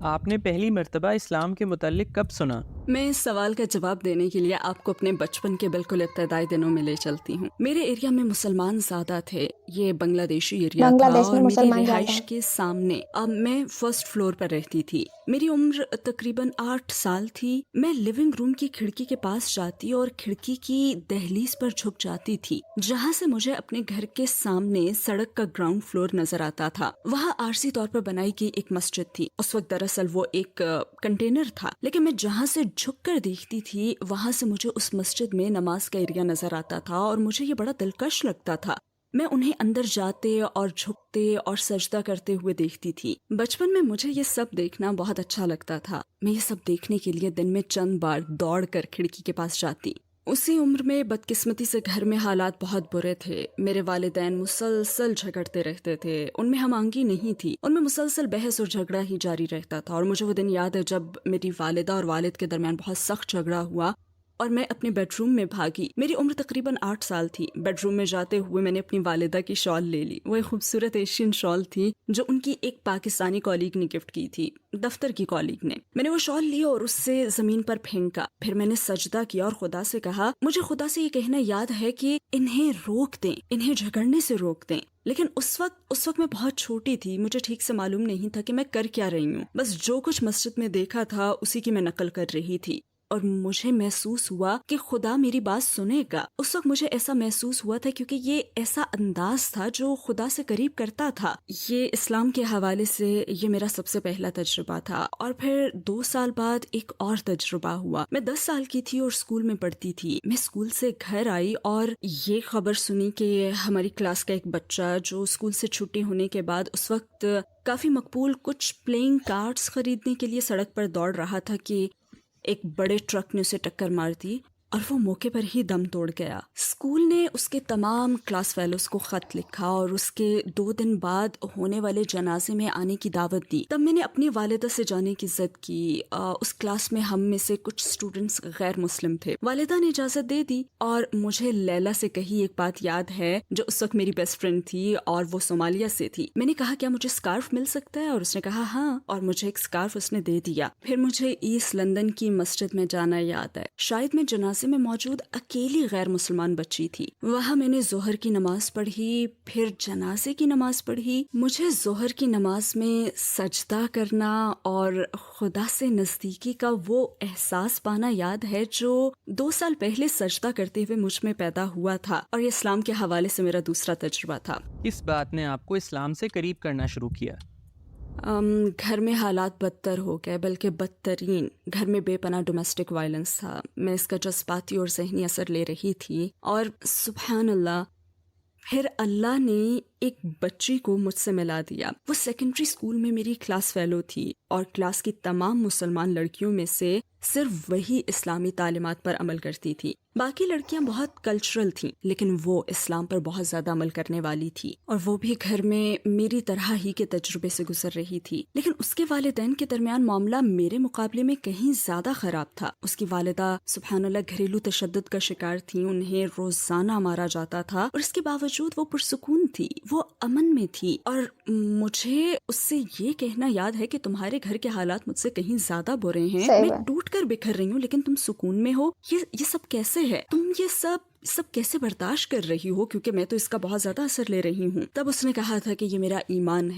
آپ نے پہلی مرتبہ اسلام کے متعلق کب سنا؟ میں اس سوال کا جواب دینے کے لیے آپ کو اپنے بچپن کے بالکل ابتدائی دنوں میں لے چلتی ہوں۔ میرے ایریا میں مسلمان زیادہ تھے، یہ بنگلہ دیشی ایریا بنگلہ تھا دیش میں اور میری مسلمان زیادہ رہائش کے سامنے اب میں فرسٹ فلور پر رہتی تھی۔ میری عمر تقریباً 8 سال تھی۔ میں لیونگ روم کی کھڑکی کے پاس جاتی اور کھڑکی کی دہلیز پر جھک جاتی تھی، جہاں سے مجھے اپنے گھر کے سامنے سڑک کا گراؤنڈ فلور نظر آتا تھا۔ وہاں عارضی طور پر بنائی گئی ایک مسجد تھی۔ اس وقت دراصل وہ ایک کنٹینر تھا، لیکن میں جہاں سے جھک کر دیکھتی تھی وہاں سے مجھے اس مسجد میں نماز کا ایریا نظر آتا تھا اور مجھے یہ بڑا دلکش لگتا تھا۔ میں انہیں اندر جاتے اور جھکتے اور سجدہ کرتے ہوئے دیکھتی تھی۔ بچپن میں مجھے یہ سب دیکھنا بہت اچھا لگتا تھا۔ میں یہ سب دیکھنے کے لیے دن میں چند بار دوڑ کر کھڑکی کے پاس جاتی۔ اسی عمر میں بدقسمتی سے گھر میں حالات بہت برے تھے۔ میرے والدین مسلسل جھگڑتے رہتے تھے، ان میں ہم آہنگی نہیں تھی، ان میں مسلسل بحث اور جھگڑا ہی جاری رہتا تھا۔ اور مجھے وہ دن یاد ہے جب میری والدہ اور والد کے درمیان بہت سخت جھگڑا ہوا اور میں اپنے بیڈ روم میں بھاگی۔ میری عمر تقریباً 8 سال تھی۔ بیڈ روم میں جاتے ہوئے میں نے اپنی والدہ کی شال لے لی۔ وہ ایک خوبصورت ایشین شال تھی جو ان کی ایک پاکستانی کالیگ نے گفٹ کی تھی، دفتر کی کالیگ نے۔ میں نے وہ شال لی اور اس سے زمین پر پھینکا۔ پھر میں نے سجدہ کیا اور خدا سے کہا، مجھے خدا سے یہ کہنا یاد ہے کہ انہیں روک دیں، انہیں جھگڑنے سے روک دیں۔ لیکن اس وقت میں بہت چھوٹی تھی، مجھے ٹھیک سے معلوم نہیں تھا کہ میں کر کیا رہی ہوں۔ بس جو کچھ مسجد میں دیکھا تھا اسی کی میں نقل کر رہی تھی اور مجھے محسوس ہوا کہ خدا میری بات سنے گا۔ اس وقت مجھے ایسا محسوس ہوا تھا کیونکہ یہ ایسا انداز تھا جو خدا سے قریب کرتا تھا۔ یہ اسلام کے حوالے سے یہ میرا سب سے پہلا تجربہ تھا۔ اور پھر 2 سال بعد ایک اور تجربہ ہوا۔ میں 10 سال کی تھی اور اسکول میں پڑھتی تھی۔ میں اسکول سے گھر آئی اور یہ خبر سنی کہ ہماری کلاس کا ایک بچہ جو اسکول سے چھٹی ہونے کے بعد اس وقت کافی مقبول کچھ پلینگ کارڈز خریدنے کے لیے سڑک پر دوڑ رہا تھا کہ ایک بڑے ٹرک نے اسے ٹکر مار دی اور وہ موقع پر ہی دم توڑ گیا۔ اسکول نے اس کے تمام کلاس فیلوز کو خط لکھا اور اس کے 2 دن بعد ہونے والے جنازے میں آنے کی دعوت دی۔ تب میں نے اپنی والدہ سے جانے کی ضد کی۔ اس کلاس میں ہم میں سے کچھ اسٹوڈنٹس غیر مسلم تھے۔ والدہ نے اجازت دے دی اور مجھے لیلا سے کہی ایک بات یاد ہے جو اس وقت میری بیسٹ فرینڈ تھی اور وہ صومالیہ سے تھی۔ میں نے کہا کیا مجھے اسکارف مل سکتا ہے؟ اور اس نے کہا ہاں، اور مجھے ایک اسکارف اس نے دے دیا۔ پھر مجھے ایسٹ لندن کی مسجد میں جانا یاد ہے۔ شاید میں جنازے میں موجود اکیلی غیر مسلمان بچی تھی۔ وہاں میں نے ظہر کی نماز پڑھی، پھر جنازے کی نماز پڑھی۔ مجھے ظہر کی نماز میں سجدہ کرنا اور خدا سے نزدیکی کا وہ احساس پانا یاد ہے جو 2 سال پہلے سجدہ کرتے ہوئے مجھ میں پیدا ہوا تھا، اور یہ اسلام کے حوالے سے میرا دوسرا تجربہ تھا۔ کس بات نے آپ کو اسلام سے قریب کرنا شروع کیا؟ گھر میں حالات بدتر ہو گئے، بلکہ بدترین۔ گھر میں بے پناہ ڈومیسٹک وائلنس تھا۔ میں اس کا جذباتی اور ذہنی اثر لے رہی تھی، اور سبحان اللہ پھر اللہ نے ایک بچی کو مجھ سے ملا دیا۔ وہ سیکنڈری اسکول میں میری کلاس فیلو تھی اور کلاس کی تمام مسلمان لڑکیوں میں سے صرف وہی اسلامی تعلیمات پر عمل کرتی تھی۔ باقی لڑکیاں بہت کلچرل تھیں، لیکن وہ اسلام پر بہت زیادہ عمل کرنے والی تھی، اور وہ بھی گھر میں میری طرح ہی کے تجربے سے گزر رہی تھی۔ لیکن اس کے والدین کے درمیان معاملہ میرے مقابلے میں کہیں زیادہ خراب تھا۔ اس کی والدہ سبحان اللہ گھریلو تشدد کا شکار تھی، انہیں روزانہ مارا جاتا تھا، اور اس کے باوجود وہ پرسکون تھی، وہ امن میں تھی۔ اور مجھے اس سے یہ کہنا یاد ہے کہ تمہارے گھر کے حالات مجھ سے کہیں زیادہ برے ہیں، میں ٹوٹ کر بکھر رہی ہوں لیکن تم سکون میں ہو، یہ سب کیسے ہے؟ تم یہ سب کیسے برداشت کر رہی ہو؟ کیونکہ میں تو اس کا بہت زیادہ اثر لے رہی ہوں۔ تب اس نے کہا تھا کہ یہ میرا ایمان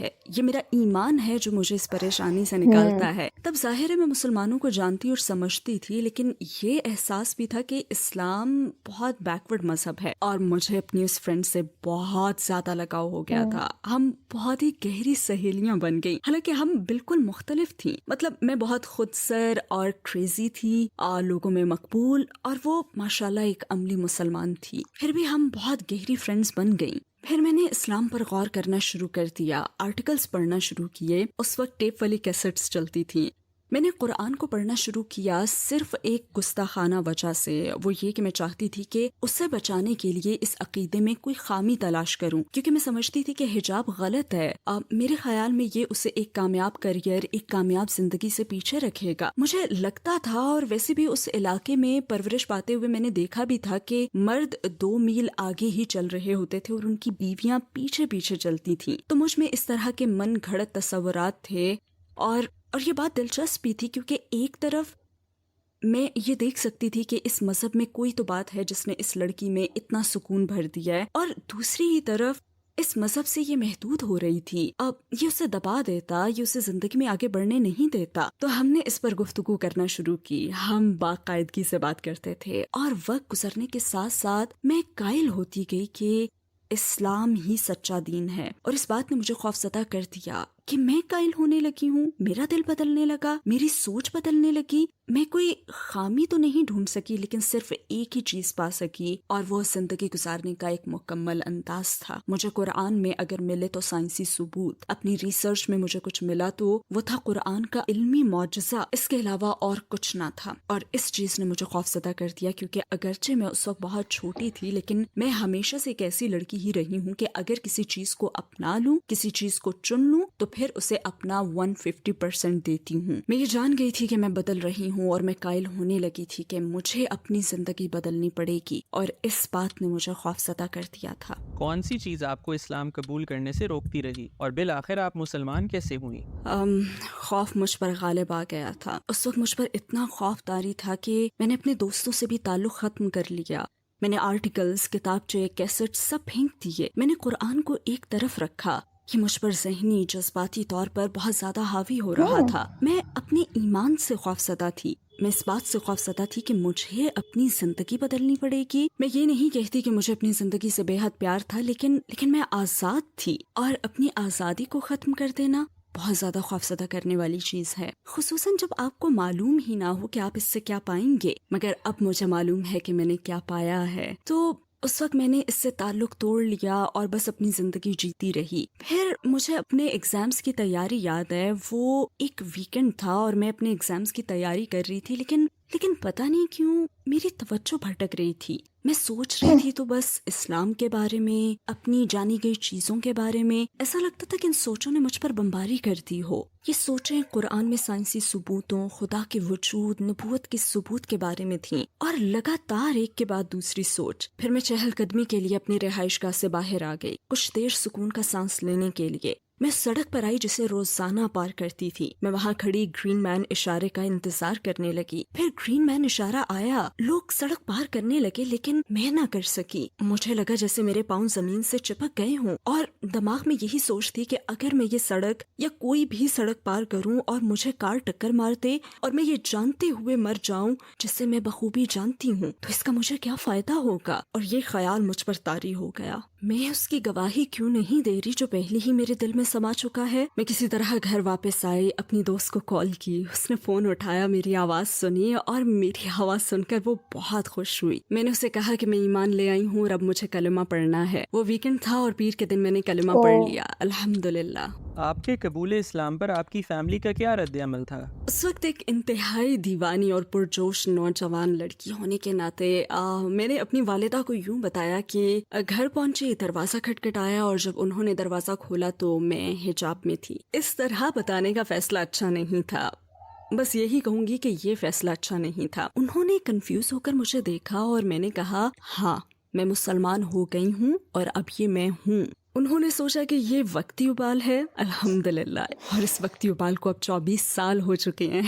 ہے جو مجھے اس پریشانی سے نکالتا ہے۔ تب ظاہر ہے میں مسلمانوں کو جانتی اور سمجھتی تھی، لیکن یہ احساس بھی تھا کہ اسلام بہت بیکورڈ مذہب ہے، اور مجھے اپنی اس فرینڈ سے بہت زیادہ لگاؤ ہو گیا تھا۔ ہم بہت ہی گہری سہیلیاں بن گئی، حالانکہ ہم بالکل مختلف تھیں۔ مطلب میں بہت خود سر اور کریزی تھی، اور لوگوں میں مقبول، اور وہ ماشاءاللہ ایک عملی مسلمان تھی۔ پھر بھی ہم بہت گہری فرینڈز بن گئیں۔ پھر میں نے اسلام پر غور کرنا شروع کر دیا، آرٹیکلز پڑھنا شروع کیے۔ اس وقت ٹیپ والی کیسٹس چلتی تھیں۔ میں نے قرآن کو پڑھنا شروع کیا صرف ایک گستاخانہ وجہ سے، وہ یہ کہ میں چاہتی تھی کہ اسے بچانے کے لیے اس عقیدے میں کوئی خامی تلاش کروں، کیونکہ میں سمجھتی تھی کہ حجاب غلط ہے۔ میرے خیال میں یہ اسے ایک کامیاب کیریئر، ایک کامیاب زندگی سے پیچھے رکھے گا۔ مجھے لگتا تھا، اور ویسے بھی اس علاقے میں پرورش پاتے ہوئے میں نے دیکھا بھی تھا کہ مرد 2 میل آگے ہی چل رہے ہوتے تھے اور ان کی بیویاں پیچھے پیچھے چلتی تھیں۔ تو مجھ میں اس طرح کے من گھڑت تصورات تھے، اور اور یہ بات دلچسپ بھی تھی کیونکہ ایک طرف میں یہ دیکھ سکتی تھی کہ اس مذہب میں کوئی تو بات ہے جس نے اس لڑکی میں اتنا سکون بھر دیا ہے، اور دوسری ہی طرف اس مذہب سے یہ محدود ہو رہی تھی. اب یہ اسے دبا دیتا، یہ اسے زندگی میں آگے بڑھنے نہیں دیتا. تو ہم نے اس پر گفتگو کرنا شروع کی. ہم باقاعدگی سے بات کرتے تھے اور وقت گزرنے کے ساتھ ساتھ میں قائل ہوتی گئی کہ اسلام ہی سچا دین ہے، اور اس بات نے مجھے خوفزدہ کر دیا کہ میں قائل ہونے لگی ہوں، میرا دل بدلنے لگا، میری سوچ بدلنے لگی. میں کوئی خامی تو نہیں ڈھونڈ سکی لیکن صرف ایک ہی چیز پا سکی، اور وہ زندگی گزارنے کا ایک مکمل انداز تھا. مجھے قرآن میں اگر ملے تو سائنسی ثبوت، اپنی ریسرچ میں مجھے کچھ ملا تو وہ تھا قرآن کا علمی معجزہ، اس کے علاوہ اور کچھ نہ تھا. اور اس چیز نے مجھے خوفزدہ کر دیا کیونکہ اگرچہ میں اس وقت بہت چھوٹی تھی لیکن میں ہمیشہ سے ایک ایسی لڑکی ہی رہی ہوں کہ اگر کسی چیز کو اپنا لوں، کسی چیز کو چن لوں تو پھر اسے اپنا 150% دیتی ہوں. میں یہ جان گئی تھی کہ میں بدل رہی ہوں اور میں قائل ہونے لگی تھی کہ مجھے اپنی زندگی بدلنی پڑے گی، اور اس بات نے مجھے خوفزدہ کر دیا تھا. کون سی چیز آپ کو اسلام قبول کرنے سے روکتی رہی اور بالآخر آپ مسلمان کیسے ہوئی؟ خوف مجھ پر غالب آ گیا تھا. اس وقت مجھ پر اتنا خوف طاری تھا کہ میں نے اپنے دوستوں سے بھی تعلق ختم کر لیا. میں نے آرٹیکلز، کتابچے، کیسٹ سب پھینک دیے. میں نے قرآن کو ایک طرف رکھا. یہ مجھ پر ذہنی جذباتی طور پر بہت زیادہ حاوی ہو رہا تھا. میں اپنے ایمان سے خوفزدہ تھی. میں اس بات سے خوفزدہ تھی کہ مجھے اپنی زندگی بدلنی پڑے گی. میں یہ نہیں کہتی کہ مجھے اپنی زندگی سے بے حد پیار تھا، لیکن میں آزاد تھی، اور اپنی آزادی کو ختم کر دینا بہت زیادہ خوفزدہ کرنے والی چیز ہے، خصوصاً جب آپ کو معلوم ہی نہ ہو کہ آپ اس سے کیا پائیں گے. مگر اب مجھے معلوم ہے کہ میں نے کیا پایا ہے. تو اس وقت میں نے اس سے تعلق توڑ لیا اور بس اپنی زندگی جیتی رہی. پھر مجھے اپنے ایگزامز کی تیاری یاد ہے. وہ ایک ویکنڈ تھا اور میں اپنے ایگزامز کی تیاری کر رہی تھی، لیکن پتہ نہیں کیوں میری توجہ بھٹک رہی تھی. میں سوچ رہی تھی تو بس اسلام کے بارے میں، اپنی جانی گئی چیزوں کے بارے میں. ایسا لگتا تھا کہ ان سوچوں نے مجھ پر بمباری کر دی ہو. یہ سوچیں قرآن میں سائنسی ثبوتوں، خدا کے وجود، نبوت کے ثبوت کے بارے میں تھیں، اور لگاتار ایک کے بعد دوسری سوچ. پھر میں چہل قدمی کے لیے اپنی رہائش گاہ سے باہر آ گئی، کچھ دیر سکون کا سانس لینے کے لیے. میں سڑک پر آئی جسے روزانہ پار کرتی تھی. میں وہاں کھڑی گرین مین اشارے کا انتظار کرنے لگی. پھر گرین مین اشارہ آیا، لوگ سڑک پار کرنے لگے لیکن میں نہ کر سکی. مجھے لگا جیسے میرے پاؤں زمین سے چپک گئے ہوں، اور دماغ میں یہی سوچ تھی کہ اگر میں یہ سڑک یا کوئی بھی سڑک پار کروں اور مجھے کار ٹکر مار دے اور میں یہ جانتے ہوئے مر جاؤں جسے میں بخوبی جانتی ہوں، تو اس کا مجھے کیا فائدہ ہوگا. اور یہ خیال مجھ پر طاری ہو گیا. میں اس کی گواہی کیوں نہیں دے رہی جو پہلے ہی میرے دل میں سما چکا ہے. میں کسی طرح گھر واپس آئی، اپنی دوست کو کال کی. اس نے فون اٹھایا، میری آواز سنی اور میری آواز سن کر وہ بہت خوش ہوئی. میں نے اسے کہا کہ میں ایمان لے آئی ہوں اور اب مجھے کلمہ پڑھنا ہے. وہ ویکنڈ تھا اور پیر کے دن میں نے کلمہ پڑھ لیا، الحمدللہ. آپ کے قبول اسلام پر آپ کی فیملی کا کیا رد عمل تھا؟ اس وقت ایک انتہائی دیوانی اور پرجوش نوجوان لڑکی ہونے کے ناطے میں نے اپنی والدہ کو یوں بتایا کہ گھر پہنچے، دروازہ کھٹکھٹایا اور جب انہوں نے دروازہ کھولا تو میں حجاب میں تھی. اس طرح بتانے کا فیصلہ اچھا نہیں تھا. بس یہی کہوں گی کہ یہ فیصلہ اچھا نہیں تھا. انہوں نے کنفیوز ہو کر مجھے دیکھا اور میں نے کہا ہاں میں مسلمان ہو گئی ہوں اور اب یہ میں ہوں. انہوں نے سوچا کہ یہ وقتی ابال ہے، الحمدللہ، اور اس وقتی ابال کو اب 24 سال ہو چکے ہیں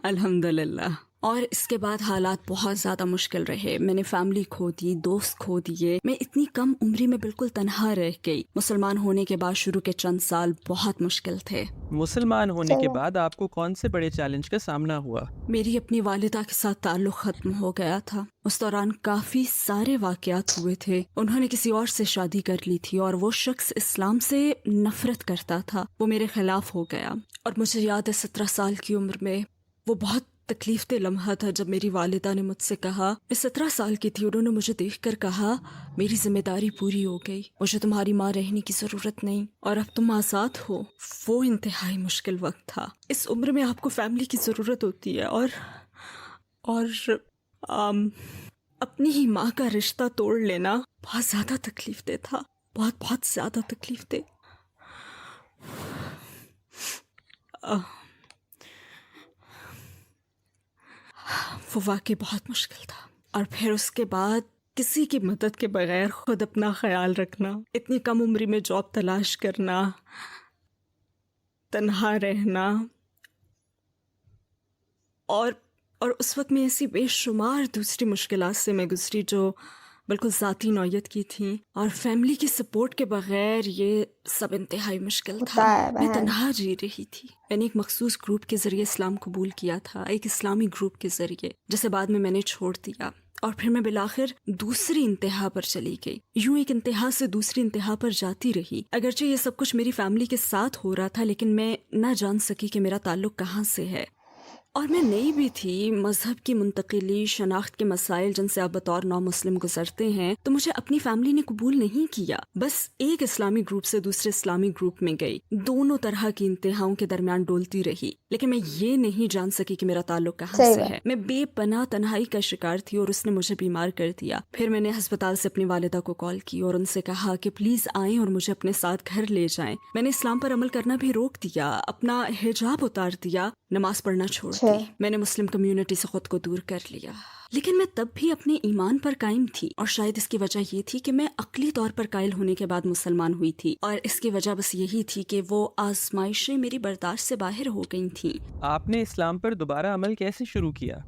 الحمدللہ. اور اس کے بعد حالات بہت زیادہ مشکل رہے. میں نے فیملی کھو دی، دوست کھو دیے. میں اتنی کم عمری میں بالکل تنہا رہ گئی. مسلمان ہونے کے بعد شروع کے چند سال بہت مشکل تھے. مسلمان ہونے کے بعد آپ کو کون سے بڑے چیلنج کا سامنا ہوا؟ میری اپنی والدہ کے ساتھ تعلق ختم ہو گیا تھا. اس دوران کافی سارے واقعات ہوئے تھے. انہوں نے کسی اور سے شادی کر لی تھی اور وہ شخص اسلام سے نفرت کرتا تھا. وہ میرے خلاف ہو گیا اور مجھے یاد ہے 17 سال کی عمر میں وہ بہت تکلیف دہ لمحہ تھا جب میری والدہ نے مجھ سے کہا، میں 17 سال کی تھی، انہوں نے مجھے دیکھ کر کہا میری ذمہ داری پوری ہو گئی، مجھے تمہاری ماں رہنے کی ضرورت نہیں اور اب تم آزاد ہو. وہ انتہائی مشکل وقت تھا. اس عمر میں آپ کو فیملی کی ضرورت ہوتی ہے اور اپنی ہی ماں کا رشتہ توڑ لینا بہت زیادہ تکلیف دہ تھا، بہت زیادہ تکلیف دہ. وہ واقعی بہت مشکل تھا. اور پھر اس کے بعد کسی کی مدد کے بغیر خود اپنا خیال رکھنا، اتنی کم عمری میں جاب تلاش کرنا، تنہا رہنا، اور اس وقت میں ایسی بے شمار دوسری مشکلات سے میں گزری جو بالکل ذاتی نوعیت کی تھیں، اور فیملی کی سپورٹ کے بغیر یہ سب انتہائی مشکل تھا۔ ہوتا ہے میں بہن۔ تنہا جی رہی تھی۔ میں نے ایک مخصوص گروپ کے ذریعے اسلام قبول کیا تھا، ایک اسلامی گروپ کے ذریعے، جسے بعد میں نے چھوڑ دیا، اور پھر میں بالآخر دوسری انتہا پر چلی گئی۔ یوں ایک انتہا سے دوسری انتہا پر جاتی رہی۔ اگرچہ یہ سب کچھ میری فیملی کے ساتھ ہو رہا تھا، لیکن میں نہ جان سکی کہ میرا تعلق کہاں سے ہے، اور میں نئی بھی تھی۔ مذہب کی منتقلی، شناخت کے مسائل جن سے آپ بطور نو مسلم گزرتے ہیں، تو مجھے اپنی فیملی نے قبول نہیں کیا۔ بس ایک اسلامی گروپ سے دوسرے اسلامی گروپ میں گئی، دونوں طرح کی انتہاؤں کے درمیان ڈولتی رہی، لیکن میں یہ نہیں جان سکی کہ میرا تعلق کہاں صحیح سے بات۔ ہے۔ میں بے پناہ تنہائی کا شکار تھی، اور اس نے مجھے بیمار کر دیا۔ پھر میں نے ہسپتال سے اپنی والدہ کو کال کی اور ان سے کہا کہ پلیز آئیں اور مجھے اپنے ساتھ گھر لے جائیں۔ میں نے اسلام پر عمل کرنا بھی روک دیا، اپنا حجاب اتار دیا، نماز پڑھنا چھوڑ دی۔ میں نے مسلم کمیونٹی سے خود کو دور کر لیا، لیکن میں تب بھی اپنے ایمان پر قائم تھی، اور شاید اس کی وجہ یہ تھی کہ میں عقلی طور پر قائل ہونے کے بعد مسلمان ہوئی تھی، اور اس کی وجہ بس یہی تھی کہ وہ آزمائشیں میری برداشت سے باہر ہو گئی تھیں۔ آپ نے اسلام پر دوبارہ عمل کیسے شروع کیا؟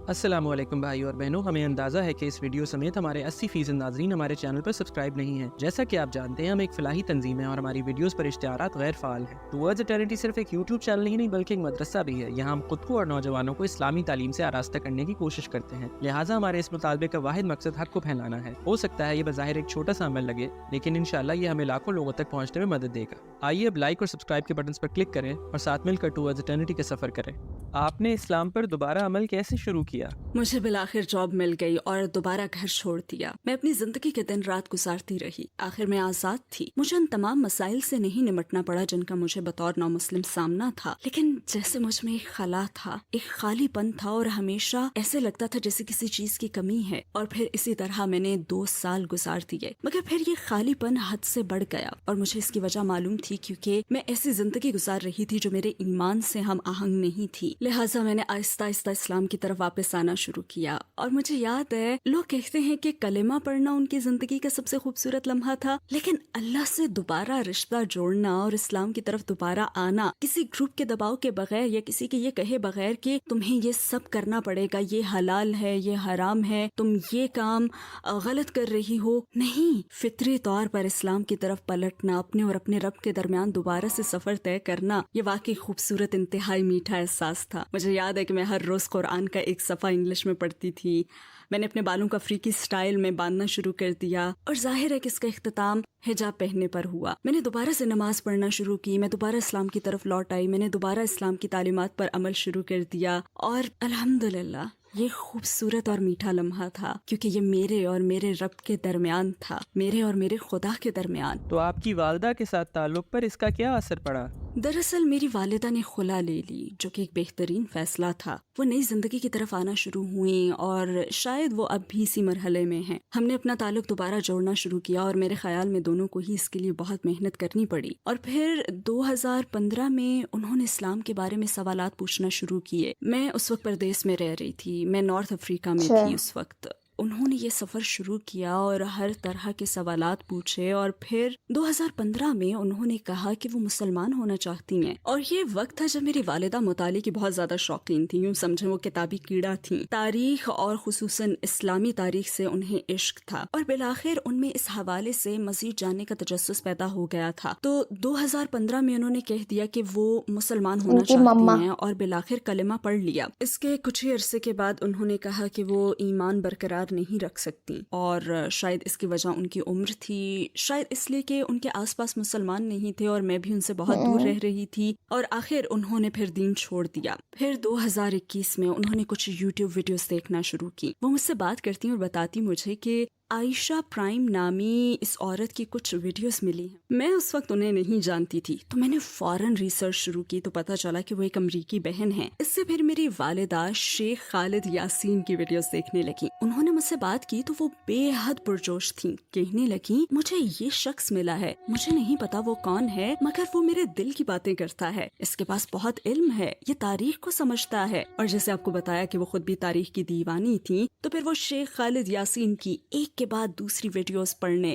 السلام علیکم بھائی اور بہنوں، ہمیں اندازہ ہے کہ اس ویڈیو سمیت ہمارے 80% ناظرین ہمارے چینل پر سبسکرائب نہیں ہیں۔ جیسا کہ آپ جانتے ہیں، ہم ایک فلاحی تنظیم ہیں اور ہماری ویڈیوز پر اشتہارات غیر فعال ہیں۔ ٹورڈز اٹرنیٹی صرف ایک یوٹیوب چینل ہی نہیں بلکہ ایک مدرسہ بھی ہے۔ یہاں ہم خود کو اور نوجوانوں کو اسلامی تعلیم سے آراستہ کرنے کی کوشش کرتے ہیں، لہٰذا ہمارے اس مطالبے کا واحد مقصد حق کو پھیلانا ہے۔ ہو سکتا ہے یہ بظاہر ایک چھوٹا سا عمل لگے، لیکن انشاءاللہ یہ ہمیں لاکھوں لوگوں تک پہنچنے میں مدد دے گا۔ آئیے اب لائک اور سبسکرائب کے بٹنز پر کلک کریں اور ساتھ مل کر ٹورڈز اٹرنیٹی کا سفر کریں۔ آپ نے اسلام پر دوبارہ عمل کیسے شروع کیا؟ مجھے بالآخر جاب مل گئی اور دوبارہ گھر چھوڑ دیا۔ میں اپنی زندگی کے دن رات گزارتی رہی، آخر میں آزاد تھی۔ مجھے ان تمام مسائل سے نہیں نمٹنا پڑا جن کا مجھے بطور نو مسلم سامنا تھا، لیکن جیسے مجھ میں ایک خلا تھا، ایک خالی پن تھا، اور ہمیشہ ایسے لگتا تھا جیسے کسی چیز کی کمی ہے۔ اور پھر اسی طرح میں نے 2 سال گزار دیے، مگر پھر یہ خالی پن حد سے بڑھ گیا، اور مجھے اس کی وجہ معلوم تھی، کیونکہ میں ایسی زندگی گزار رہی تھی جو میرے ایمان سے ہم آہنگ نہیں تھی۔ لہٰذا میں نے آہستہ آہستہ اسلام کی طرف واپس آنا شروع کیا، اور مجھے یاد ہے لوگ کہتے ہیں کہ کلمہ پڑھنا ان کی زندگی کا سب سے خوبصورت لمحہ تھا، لیکن اللہ سے دوبارہ رشتہ جوڑنا اور اسلام کی طرف دوبارہ آنا کسی گروپ کے دباؤ کے بغیر یا کسی کے یہ کہے بغیر کہ تمہیں یہ سب کرنا پڑے گا، یہ حلال ہے، یہ حرام ہے، تم یہ کام غلط کر رہی ہو، نہیں، فطری طور پر اسلام کی طرف پلٹنا، اپنے اور اپنے رب کے درمیان دوبارہ سے سفر طے کرنا، یہ واقعی خوبصورت انتہائی میٹھا احساس تھا۔ مجھے یاد ہے کہ میں ہر روز قرآن کا ایک صفحہ انگلش میں پڑھتی تھی۔ میں نے اپنے بالوں کا افریقی سٹائل میں باندھنا شروع کر دیا، اور ظاہر ہے کہ اس کا اختتام حجاب پہننے پر ہوا۔ میں نے دوبارہ سے نماز پڑھنا شروع کی، میں دوبارہ اسلام کی طرف لوٹ آئی، میں نے دوبارہ اسلام کی تعلیمات پر عمل شروع کر دیا، اور الحمدللہ یہ خوبصورت اور میٹھا لمحہ تھا، کیونکہ یہ میرے اور میرے رب کے درمیان تھا، میرے اور میرے خدا کے درمیان۔ تو آپ کی والدہ کے ساتھ تعلق پر اس کا کیا اثر پڑا؟ دراصل میری والدہ نے خلا لے لی، جو کہ ایک بہترین فیصلہ تھا۔ وہ نئی زندگی کی طرف آنا شروع ہوئیں، اور شاید وہ اب بھی اسی مرحلے میں ہیں۔ ہم نے اپنا تعلق دوبارہ جوڑنا شروع کیا، اور میرے خیال میں دونوں کو ہی اس کے لیے بہت محنت کرنی پڑی۔ اور پھر 2015 میں انہوں نے اسلام کے بارے میں سوالات پوچھنا شروع کیے۔ میں اس وقت پردیس میں رہ رہی تھی، میں نارتھ افریقہ میں تھی اس وقت۔ انہوں نے یہ سفر شروع کیا اور ہر طرح کے سوالات پوچھے، اور پھر 2015 میں انہوں نے کہا کہ وہ مسلمان ہونا چاہتی ہیں۔ اور یہ وقت تھا جب میری والدہ مطالعے کی بہت زیادہ شوقین تھی، یوں سمجھیں وہ کتابی کیڑا تھیں۔ تاریخ اور خصوصاً اسلامی تاریخ سے انہیں عشق تھا، اور بالآخر ان میں اس حوالے سے مزید جاننے کا تجسس پیدا ہو گیا تھا۔ تو 2015 میں انہوں نے کہہ دیا کہ وہ مسلمان ہونا چاہتی ہیں، اور بالآخر کلمہ پڑھ لیا۔ اس کے کچھ ہی عرصے کے بعد انہوں نے کہا کہ وہ ایمان برقرار نہیں رکھ سکتی، اور شاید اس کی وجہ ان کی عمر تھی، شاید اس لیے کہ ان کے آس پاس مسلمان نہیں تھے، اور میں بھی ان سے بہت دور رہ رہی تھی، اور آخر انہوں نے پھر دین چھوڑ دیا۔ پھر 2021 میں انہوں نے کچھ یوٹیوب ویڈیوز دیکھنا شروع کی۔ وہ مجھ سے بات کرتی اور بتاتی مجھے کہ عائشہ پرائم نامی اس عورت کی کچھ ویڈیوز ملی ہیں۔ میں اس وقت انہیں نہیں جانتی تھی، تو میں نے فوراً ریسرچ شروع کی، تو پتہ چلا کہ وہ ایک امریکی بہن ہیں۔ اس سے پھر میری والدہ شیخ خالد یاسین کی ویڈیوز دیکھنے لگی۔ انہوں نے مجھ سے بات کی تو وہ بے حد پرجوش تھیں، کہنے لگی مجھے یہ شخص ملا ہے، مجھے نہیں پتا وہ کون ہے، مگر وہ میرے دل کی باتیں کرتا ہے، اس کے پاس بہت علم ہے، یہ تاریخ کو سمجھتا ہے۔ اور جیسے آپ کو بتایا کہ وہ خود بھی تاریخ کی دیوانی تھیں، تو پھر وہ شیخ خالد یاسین کی ایک کے بعد دوسری ویڈیوز پڑھنے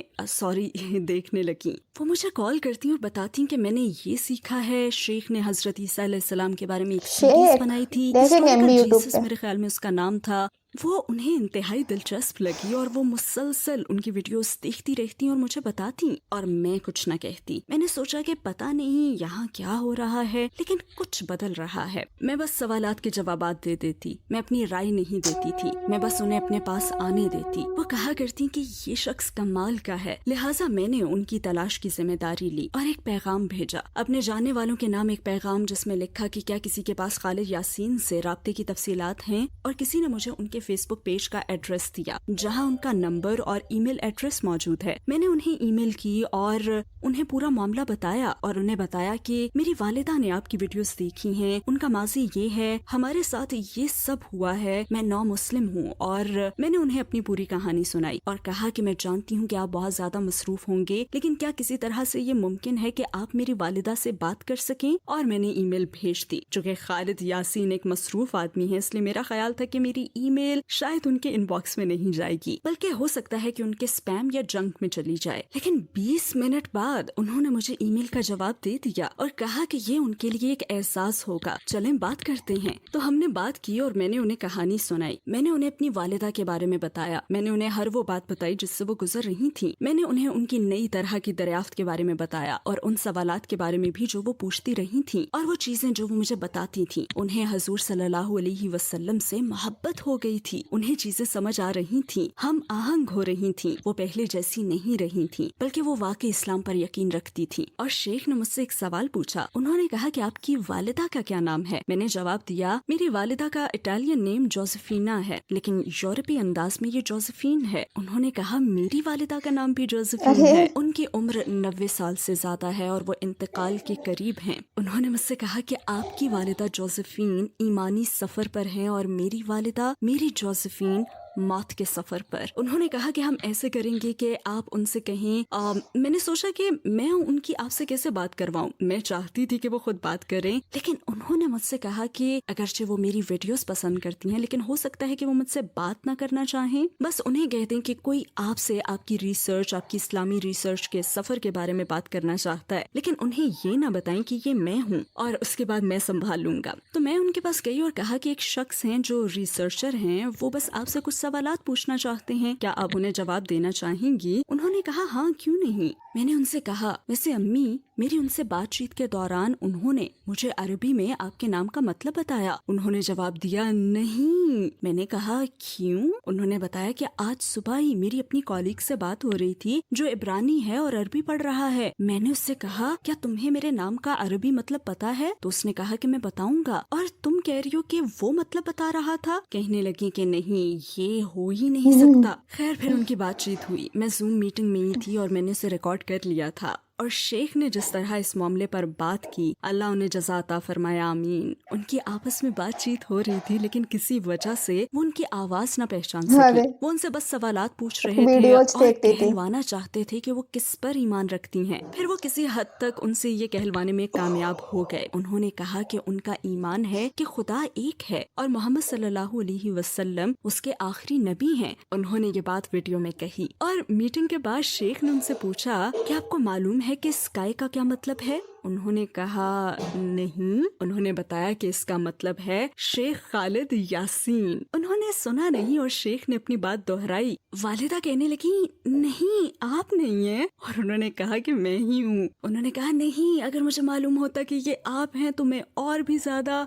دیکھنے لگیں. وہ مجھے کال کرتی ہیں اور بتاتی ہیں کہ میں نے یہ سیکھا ہے. شیخ نے حضرت عیسیٰ علیہ السلام کے بارے میں ایک سیریز بنائی تھی, جیسس میرے خیال میں اس کا نام تھا. وہ انہیں انتہائی دلچسپ لگی اور وہ مسلسل ان کی ویڈیوز دیکھتی رہتی اور مجھے بتاتی اور میں کچھ نہ کہتی. میں نے سوچا کہ پتہ نہیں یہاں کیا ہو رہا ہے, لیکن کچھ بدل رہا ہے. میں بس سوالات کے جوابات دے دیتی, میں اپنی رائے نہیں دیتی تھی, میں بس انہیں اپنے پاس آنے دیتی. وہ کہا کرتی کہ یہ شخص کمال کا ہے, لہٰذا میں نے ان کی تلاش کی ذمہ داری لی اور ایک پیغام بھیجا اپنے جاننے والوں کے نام, ایک پیغام جس میں لکھا کہ کیا کسی کے پاس خالد یاسین سے رابطے کی تفصیلات ہیں, اور کسی نے مجھے ان کے فیس بک پیج کا ایڈریس دیا جہاں ان کا نمبر اور ای میل ایڈریس موجود ہے. میں نے انہیں ای میل کی اور انہیں پورا معاملہ بتایا اور انہیں بتایا کہ میری والدہ نے آپ کی ویڈیوز دیکھی ہیں, ان کا ماضی یہ ہے, ہمارے ساتھ یہ سب ہوا ہے, میں نو مسلم ہوں. اور میں نے انہیں اپنی پوری کہانی سنائی اور کہا کہ میں جانتی ہوں کہ آپ بہت زیادہ مصروف ہوں گے, لیکن کیا کسی طرح سے یہ ممکن ہے کہ آپ میری والدہ سے بات کر سکیں. اور میں نے ای میل بھیج دی. چونکہ خالد یاسین ایک مصروف آدمی ہے, اس لیے میرا خیال تھا کہ میری ای میل شاید ان کے ان باکس میں نہیں جائے گی, بلکہ ہو سکتا ہے کہ ان کے اسپیم یا جنک میں چلی جائے. لیکن 20 منٹ بعد انہوں نے مجھے ای میل کا جواب دے دیا اور کہا کہ یہ ان کے لیے ایک احساس ہوگا, چلیں بات کرتے ہیں. تو ہم نے بات کی اور میں نے انہیں کہانی سنائی. میں نے انہیں اپنی والدہ کے بارے میں بتایا, میں نے انہیں ہر وہ بات بتائی جس سے وہ گزر رہی تھیں. میں نے انہیں ان کی نئی طرح کی دریافت کے بارے میں بتایا اور ان سوالات کے بارے میں بھی جو وہ پوچھتی رہی تھیں, اور وہ چیزیں جو وہ مجھے بتاتی تھیں. انہیں حضور صلی اللہ علیہ وسلم سے محبت ہو گئی تھی, انہیں چیزیں سمجھ آ رہی تھیں, ہم آہنگ ہو رہی تھیں, وہ پہلے جیسی نہیں رہی تھیں, بلکہ وہ واقعی اسلام پر یقین رکھتی تھیں. اور شیخ نے مجھ سے ایک سوال پوچھا. انہوں نے کہا کہ آپ کی والدہ کا کیا نام ہے؟ میں نے جواب دیا میری والدہ کا اٹالین نیم جوزفینا ہے, لیکن یورپی انداز میں یہ جوزفین ہے. انہوں نے کہا میری والدہ کا نام بھی جوزفین ہے. ان کی عمر 90 سال سے زیادہ ہے اور وہ انتقال کے قریب ہیں. انہوں نے مجھ سے کہا کہ آپ کی والدہ جوزفین ایمانی سفر پر ہیں اور میری والدہ میری جوزفین موت کے سفر پر. انہوں نے کہا کہ ہم ایسے کریں گے کہ آپ ان سے کہیں. میں نے سوچا کہ میں ان کی آپ سے کیسے بات کرواؤں. میں چاہتی تھی کہ وہ خود بات کریں, لیکن انہوں نے مجھ سے کہا کہ اگرچہ وہ میری ویڈیوز پسند کرتی ہیں, لیکن ہو سکتا ہے کہ وہ مجھ سے بات نہ کرنا چاہیں. بس انہیں کہہ دیں کہ کوئی آپ سے آپ کی ریسرچ, آپ کی اسلامی ریسرچ کے سفر کے بارے میں بات کرنا چاہتا ہے, لیکن انہیں یہ نہ بتائیں کہ یہ میں ہوں اور اس کے بعد میں سنبھال لوں گا. تو میں ان کے پاس گئی اور کہا کہ ایک شخص ہیں جو ریسرچر ہیں, وہ بس آپ سے کچھ سوالات پوچھنا چاہتے ہیں, کیا آپ انہیں جواب دینا چاہیں گی؟ انہوں نے کہا ہاں کیوں نہیں. میں نے ان سے کہا ویسے امی میری ان سے بات چیت کے دوران انہوں نے مجھے عربی میں آپ کے نام کا مطلب بتایا. انہوں نے جواب دیا نہیں. میں نے کہا کیوں؟ انہوں نے بتایا کہ آج صبح ہی میری اپنی کالیگ سے بات ہو رہی تھی جو عبرانی ہے اور عربی پڑھ رہا ہے. میں نے اس سے کہا کیا تمہیں میرے نام کا عربی مطلب پتا ہے؟ تو اس نے کہا کہ میں بتاؤں گا. اور تم کہہ رہی ہو کہ وہ مطلب بتا رہا تھا؟ کہنے لگی کہ نہیں یہ ہو ہی نہیں سکتا. خیر پھر ان کی بات چیت ہوئی. میں زوم میٹنگ میں ہی تھی اور میں نے اسے ریکارڈ کر لیا تھا. اور شیخ نے جس طرح اس معاملے پر بات کی, اللہ انہیں جزا عطا فرمائے, آمین. ان کی آپس میں بات چیت ہو رہی تھی, لیکن کسی وجہ سے وہ ان کی آواز نہ پہچان سکی. وہ ان سے بس سوالات پوچھ رہے تھے اور کہلوانا چاہتے تھے کہ وہ کس پر ایمان رکھتی ہیں. پھر وہ کسی حد تک ان سے یہ کہلوانے میں کامیاب ہو گئے. انہوں نے کہا کہ ان کا ایمان ہے کہ خدا ایک ہے اور محمد صلی اللہ علیہ وسلم اس کے آخری نبی ہیں. انہوں نے یہ بات ویڈیو میں کہی. اور میٹنگ کے بعد شیخ نے ان سے پوچھا کہ آپ کو معلوم ہے کہ اسکائی کا کیا مطلب ہے؟ انہوں نے کہا نہیں. انہوں نے بتایا کہ اس کا مطلب ہے شیخ خالد یاسین. انہوں نے سنا نہیں اور شیخ نے اپنی بات دہرائی. والدہ کہنے لگی نہیں آپ نہیں ہیں, اور انہوں نے کہا کہ میں ہی ہوں. انہوں نے کہا نہیں اگر مجھے معلوم ہوتا کہ یہ آپ ہیں تو میں اور بھی زیادہ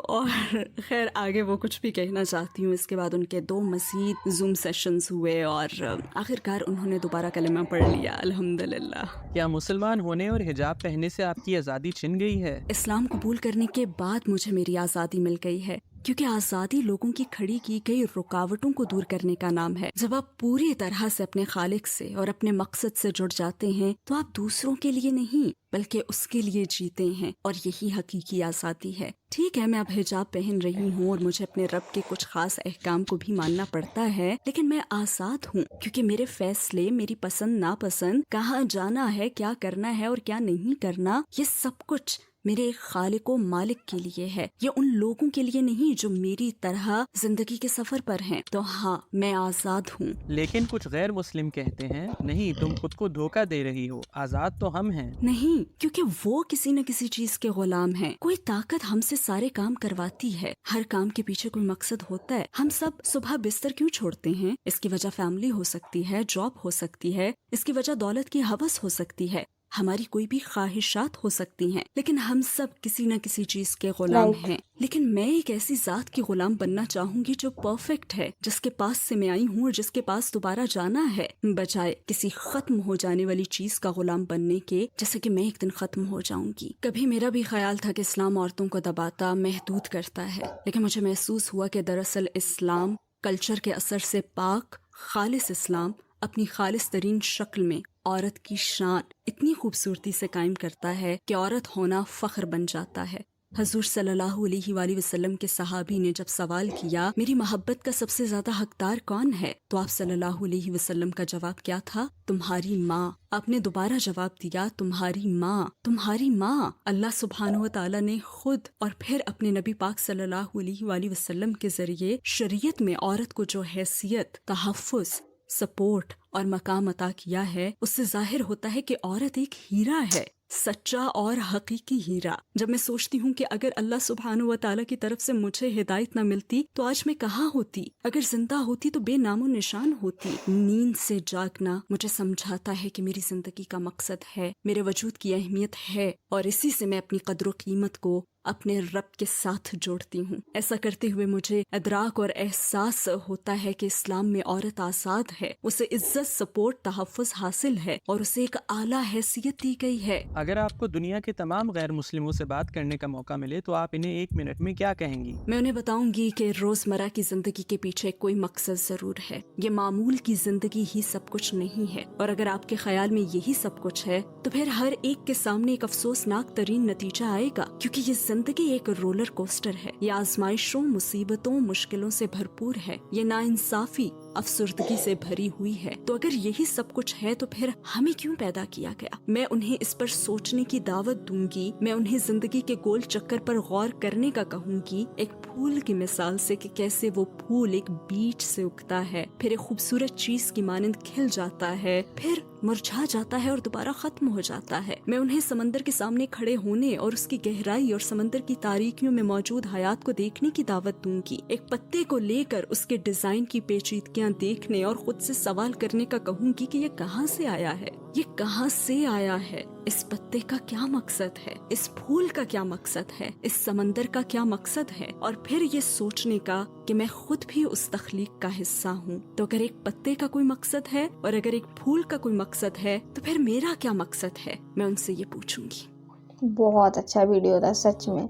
اور خیر آگے وہ کچھ بھی کہنا چاہتی ہوں. اس کے بعد ان کے 2 مزید زوم سیشنز ہوئے اور آخرکار انہوں نے دوبارہ کلمہ پڑھ لیا الحمدللہ. کیا مسلمان ہونے اور حجاب پہننے سے آپ کی آزادی چھن گئی ہے؟ اسلام قبول کرنے کے بعد مجھے میری آزادی مل گئی ہے, کیونکہ آزادی لوگوں کی کھڑی کی گئی رکاوٹوں کو دور کرنے کا نام ہے. جب آپ پوری طرح سے اپنے خالق سے اور اپنے مقصد سے جڑ جاتے ہیں تو آپ دوسروں کے لیے نہیں بلکہ اس کے لیے جیتے ہیں, اور یہی حقیقی آزادی ہے. ٹھیک ہے میں اب حجاب پہن رہی ہوں اور مجھے اپنے رب کے کچھ خاص احکام کو بھی ماننا پڑتا ہے, لیکن میں آزاد ہوں کیونکہ میرے فیصلے, میری پسند ناپسند, کہاں جانا ہے, کیا کرنا ہے اور کیا نہیں کرنا, یہ سب کچھ میرے ایک خالق و مالک کے لیے ہے، یہ ان لوگوں کے لیے نہیں جو میری طرح زندگی کے سفر پر ہیں۔ تو ہاں، میں آزاد ہوں۔ لیکن کچھ غیر مسلم کہتے ہیں نہیں، تم خود کو دھوکہ دے رہی ہو، آزاد تو ہم ہیں۔ نہیں، کیونکہ وہ کسی نہ کسی چیز کے غلام ہیں۔ کوئی طاقت ہم سے سارے کام کرواتی ہے، ہر کام کے پیچھے کوئی مقصد ہوتا ہے۔ ہم سب صبح بستر کیوں چھوڑتے ہیں؟ اس کی وجہ فیملی ہو سکتی ہے، جاب ہو سکتی ہے، اس کی وجہ دولت کی ہوس ہو سکتی ہے، ہماری کوئی بھی خواہشات ہو سکتی ہیں، لیکن ہم سب کسی نہ کسی چیز کے غلام Right. ہیں۔ لیکن میں ایک ایسی ذات کی غلام بننا چاہوں گی جو پرفیکٹ ہے، جس کے پاس سے میں آئی ہوں اور جس کے پاس دوبارہ جانا ہے، بجائے کسی ختم ہو جانے والی چیز کا غلام بننے کے، جیسے کہ میں ایک دن ختم ہو جاؤں گی۔ کبھی میرا بھی خیال تھا کہ اسلام عورتوں کو دباتا، محدود کرتا ہے، لیکن مجھے محسوس ہوا کہ دراصل اسلام کلچر کے اثر سے پاک، خالص اسلام اپنی خالص ترین شکل میں عورت کی شان اتنی خوبصورتی سے قائم کرتا ہے کہ عورت ہونا فخر بن جاتا ہے۔ حضور صلی اللہ علیہ وآلہ وسلم کے صحابی نے جب سوال کیا میری محبت کا سب سے زیادہ حقدار کون ہے، تو آپ صلی اللہ علیہ وسلم کا جواب کیا تھا؟ تمہاری ماں۔ آپ نے دوبارہ جواب دیا، تمہاری ماں، تمہاری ماں۔ اللہ سبحانہ و تعالی نے خود اور پھر اپنے نبی پاک صلی اللہ علیہ وآلہ وسلم کے ذریعے شریعت میں عورت کو جو حیثیت، تحفظ، سپورٹ اور مقام عطا کیا ہے، اس سے ظاہر ہوتا ہے کہ عورت ایک ہیرا ہے، سچا اور حقیقی ہیرا۔ جب میں سوچتی ہوں کہ اگر اللہ سبحانہ و تعالیٰ کی طرف سے مجھے ہدایت نہ ملتی تو آج میں کہاں ہوتی، اگر زندہ ہوتی تو بے نام و نشان ہوتی۔ نیند سے جاگنا مجھے سمجھاتا ہے کہ میری زندگی کا مقصد ہے، میرے وجود کی اہمیت ہے، اور اسی سے میں اپنی قدر و قیمت کو اپنے رب کے ساتھ جوڑتی ہوں۔ ایسا کرتے ہوئے مجھے ادراک اور احساس ہوتا ہے کہ اسلام میں عورت آزاد ہے، اسے عزت، سپورٹ، تحفظ حاصل ہے اور اسے ایک اعلیٰ حیثیت دی گئی ہے۔ اگر آپ کو دنیا کے تمام غیر مسلموں سے بات کرنے کا موقع ملے تو آپ انہیں 1 منٹ میں کیا کہیں گی؟ میں انہیں بتاؤں گی کہ روزمرہ کی زندگی کے پیچھے کوئی مقصد ضرور ہے، یہ معمول کی زندگی ہی سب کچھ نہیں ہے، اور اگر آپ کے خیال میں یہی سب کچھ ہے تو پھر ہر ایک کے سامنے ایک افسوسناک ترین نتیجہ آئے گا، کیونکہ یہ زندگی ایک رولر کوسٹر ہے، یہ آزمائشوں، مصیبتوں، مشکلوں سے بھرپور ہے، یہ ناانصافی، افسردگی سے بھری ہوئی ہے۔ تو اگر یہی سب کچھ ہے تو پھر ہمیں کیوں پیدا کیا گیا؟ میں انہیں اس پر سوچنے کی دعوت دوں گی، میں انہیں زندگی کے گول چکر پر غور کرنے کا کہوں گی، ایک پھول کی مثال سے کہ کیسے وہ پھول ایک بیج سے اگتا ہے، پھر ایک خوبصورت چیز کی مانند کھل جاتا ہے، پھر مرجھا جاتا ہے اور دوبارہ ختم ہو جاتا ہے۔ میں انہیں سمندر کے سامنے کھڑے ہونے اور اس کی گہرائی اور سمندر کی تاریکیوں میں موجود حیات کو دیکھنے کی دعوت دوں گی، ایک پتے کو لے کر اس کے ڈیزائن کی پیچیدگیاں دیکھنے اور خود سے سوال کرنے کا کہوں گی کہ یہ کہاں سے آیا ہے، یہ کہاں سے آیا ہے، اس پتے کا کیا مقصد ہے، اس پھول کا کیا مقصد ہے، اس سمندر کا کیا مقصد ہے، اور پھر یہ سوچنے کا کہ میں خود بھی اس تخلیق کا حصہ ہوں۔ تو اگر ایک پتے کا کوئی مقصد ہے اور اگر ایک پھول کا کوئی مقصد ہے تو پھر میرا کیا مقصد ہے، میں ان سے یہ پوچھوں گی۔ بہت اچھا ویڈیو تھا سچ میں۔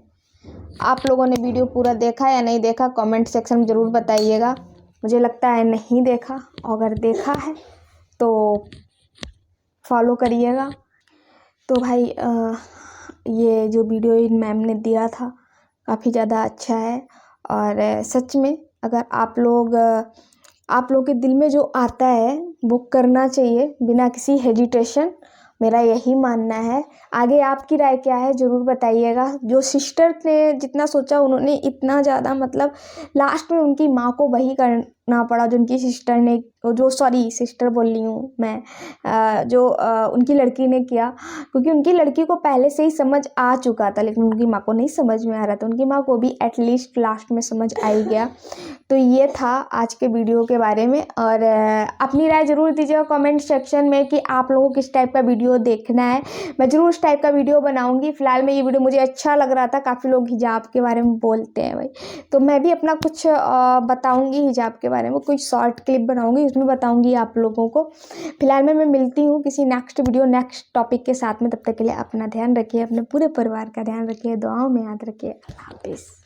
آپ لوگوں نے ویڈیو پورا دیکھا یا نہیں دیکھا کامنٹ سیکشن میں ضرور بتائیے گا، مجھے لگتا ہے نہیں دیکھا، اگر دیکھا ہے تو فالو کریے گا۔ تو بھائی یہ جو ویڈیو ان میم نے دیا تھا کافی زیادہ اچھا ہے، اور سچ میں اگر آپ لوگ کے دل میں جو آتا ہے وہ کرنا چاہیے بنا کسی ہیجیٹیشن، میرا یہی ماننا ہے۔ آگے آپ کی رائے کیا ہے ضرور بتائیے گا۔ جو سسٹر نے جتنا سوچا انہوں نے اتنا زیادہ، مطلب لاسٹ میں ان کی ماں کو وہی کرنا پڑا جو ان کی سسٹر نے، سسٹر بول رہی ہوں میں، جو ان کی لڑکی نے کیا، کیونکہ ان کی لڑکی کو پہلے سے ہی سمجھ آ چکا تھا لیکن ان کی ماں کو نہیں سمجھ میں آ رہا تھا، ان کی ماں کو بھی ایٹ لیسٹ لاسٹ میں سمجھ آ ہی گیا۔ تو یہ تھا آج کے ویڈیو کے بارے میں، اور اپنی رائے ضرور دیجیے گا کامنٹ سیکشن میں کہ آپ لوگوں کو کس ٹائپ کا ویڈیو دیکھنا ہے، میں ضرور اس ٹائپ کا ویڈیو بناؤں گی۔ فی الحال میں یہ ویڈیو مجھے اچھا لگ رہا تھا، کافی لوگ حجاب کے بارے میں بولتے ہیں بھائی، تو میں بھی اپنا کچھ بتاؤں گی حجاب کے بارے میں، کچھ شارٹ کلپ بناؤں گی، اس میں بتاؤں گی آپ لوگوں کو۔ فی الحال میں ملتی ہوں کسی نیکسٹ ویڈیو نیکسٹ ٹاپک کے ساتھ میں، تب تک کے لیے اپنا دھیان رکھیے، اپنے پورے پریوار کا دھیان رکھیے، دعاؤں میں یاد رکھیے۔ اللہ حافظ۔